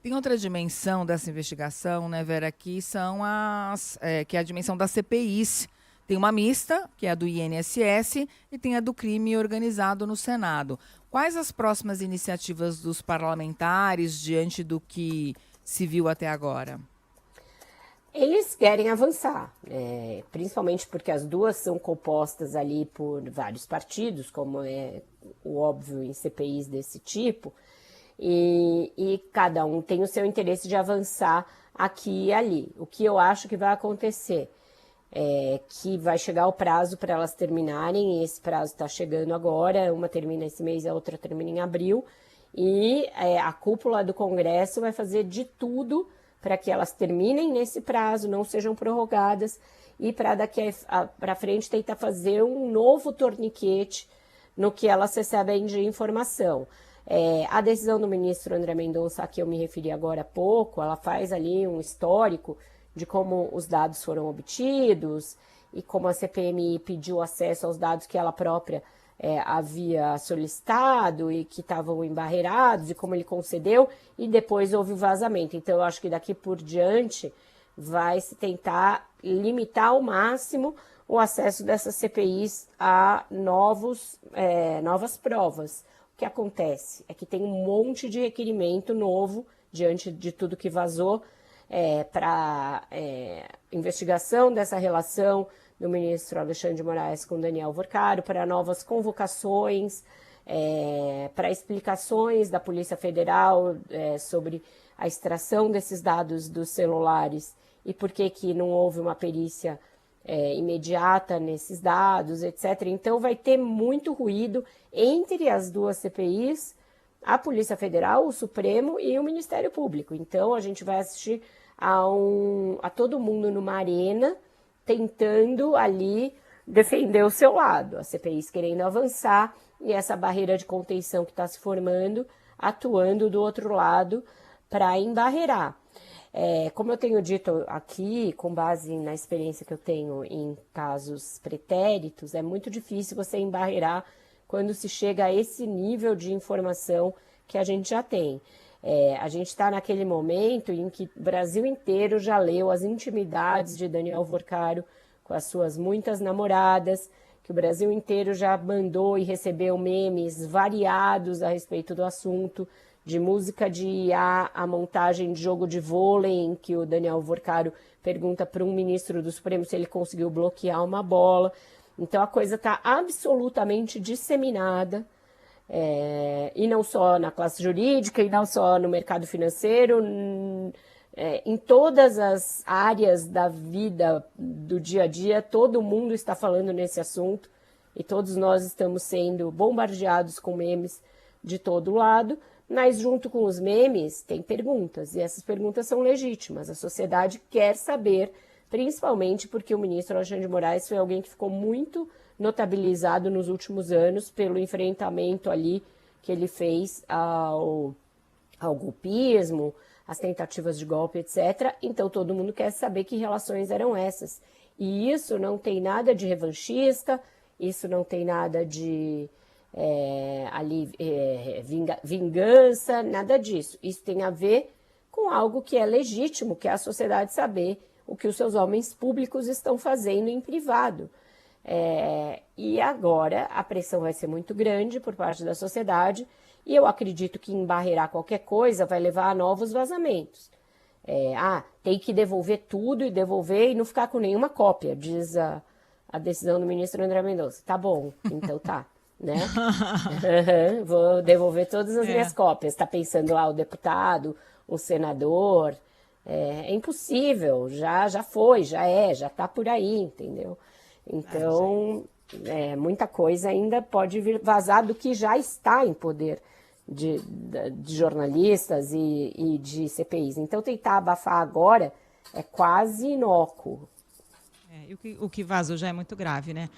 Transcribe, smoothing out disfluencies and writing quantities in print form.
Tem outra dimensão dessa investigação, né, Vera, que é a dimensão das CPIs. Tem uma mista, que é a do INSS, e tem a do crime organizado no Senado. Quais as próximas iniciativas dos parlamentares diante do que se viu até agora? Eles querem avançar, principalmente porque as duas são compostas ali por vários partidos, como é o óbvio em CPIs desse tipo, e cada um tem o seu interesse de avançar aqui e ali. O que eu acho que vai acontecer é que vai chegar o prazo para elas terminarem, e esse prazo está chegando agora, uma termina esse mês, a outra termina em abril, e a cúpula do Congresso vai fazer de tudo para que elas terminem nesse prazo, não sejam prorrogadas, e para daqui para frente tentar fazer um novo torniquete no que elas recebem de informação. A decisão do ministro André Mendonça, a que eu me referi agora há pouco, ela faz ali um histórico de como os dados foram obtidos e como a CPMI pediu acesso aos dados que ela própria havia solicitado e que estavam embarreirados e como ele concedeu, e depois houve o vazamento. Então, eu acho que daqui por diante vai se tentar limitar ao máximo o acesso dessas CPIs a novas provas. O que acontece é que tem um monte de requerimento novo diante de tudo que vazou para investigação dessa relação do ministro Alexandre de Moraes com Daniel Worcaro, para novas convocações, para explicações da Polícia Federal sobre a extração desses dados dos celulares e por que não houve uma perícia imediata nesses dados, etc. Então vai ter muito ruído entre as duas CPIs, a Polícia Federal, o Supremo e o Ministério Público. Então a gente vai assistir a todo mundo numa arena tentando ali defender o seu lado, as CPIs querendo avançar e essa barreira de contenção que está se formando, atuando do outro lado para embarrear. Como eu tenho dito aqui, com base na experiência que eu tenho em casos pretéritos, é muito difícil você embarrear quando se chega a esse nível de informação que a gente já tem. A gente está naquele momento em que o Brasil inteiro já leu as intimidades de Daniel Worcaro com as suas muitas namoradas, que o Brasil inteiro já mandou e recebeu memes variados a respeito do assunto, de música de IA, a montagem de jogo de vôlei, em que o Daniel Worcaro pergunta para um ministro do Supremo se ele conseguiu bloquear uma bola. Então a coisa está absolutamente disseminada, e não só na classe jurídica, e não só no mercado financeiro, em todas as áreas da vida, do dia a dia, todo mundo está falando nesse assunto, e todos nós estamos sendo bombardeados com memes de todo lado, mas junto com os memes tem perguntas, e essas perguntas são legítimas. A sociedade quer saber, principalmente porque o ministro Alexandre de Moraes foi alguém que ficou muito notabilizado nos últimos anos pelo enfrentamento ali que ele fez ao golpismo, as tentativas de golpe, etc. Então todo mundo quer saber que relações eram essas. E isso não tem nada de revanchista, isso não tem nada de vingança, nada disso. Isso tem a ver com algo que é legítimo, que é a sociedade saber o que os seus homens públicos estão fazendo em privado. E agora a pressão vai ser muito grande por parte da sociedade e eu acredito que embarrear qualquer coisa vai levar a novos vazamentos. Tem que devolver tudo e não ficar com nenhuma cópia, diz a decisão do ministro André Mendonça. Tá bom, então tá, né? Vou devolver todas as minhas cópias. Tá pensando lá o deputado, o senador? É impossível, já foi, já tá por aí, entendeu? Então, muita coisa ainda pode vir vazar do que já está em poder de jornalistas e de CPIs. Então, tentar abafar agora é quase inócuo. O que vazou já é muito grave, né?